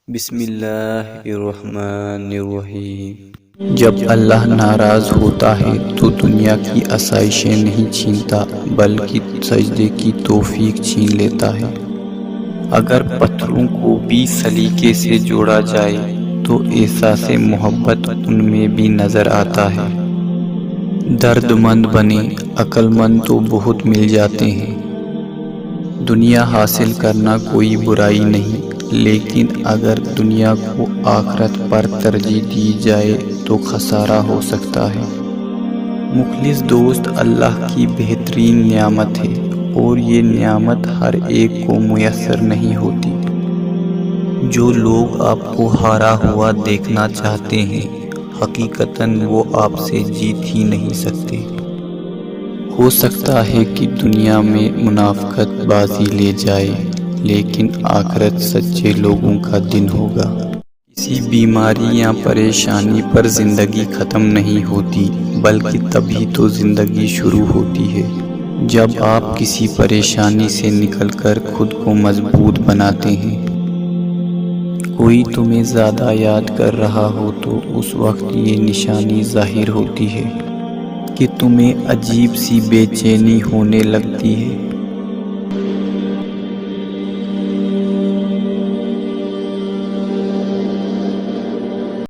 بسم اللہ الرحمن الرحیم۔ جب اللہ ناراض ہوتا ہے تو دنیا کی آسائشیں نہیں چھینتا بلکہ سجدے کی توفیق چھین لیتا ہے۔ اگر پتھروں کو بھی سلیقے سے جوڑا جائے تو احساس محبت ان میں بھی نظر آتا ہے۔ درد مند بنے عقل مند تو بہت مل جاتے ہیں۔ دنیا حاصل کرنا کوئی برائی نہیں، لیکن اگر دنیا کو آخرت پر ترجیح دی جائے تو خسارہ ہو سکتا ہے۔ مخلص دوست اللہ کی بہترین نعمت ہے، اور یہ نعمت ہر ایک کو میسر نہیں ہوتی۔ جو لوگ آپ کو ہارا ہوا دیکھنا چاہتے ہیں، حقیقتاً وہ آپ سے جیت ہی نہیں سکتے۔ ہو سکتا ہے کہ دنیا میں منافقت بازی لے جائے، لیکن آخرت سچے لوگوں کا دن ہوگا۔ کسی بیماری یا پریشانی پر زندگی ختم نہیں ہوتی، بلکہ تبھی تو زندگی شروع ہوتی ہے جب آپ کسی پریشانی سے نکل کر خود کو مضبوط بناتے ہیں۔ کوئی تمہیں زیادہ یاد کر رہا ہو تو اس وقت یہ نشانی ظاہر ہوتی ہے کہ تمہیں عجیب سی بے چینی ہونے لگتی ہے۔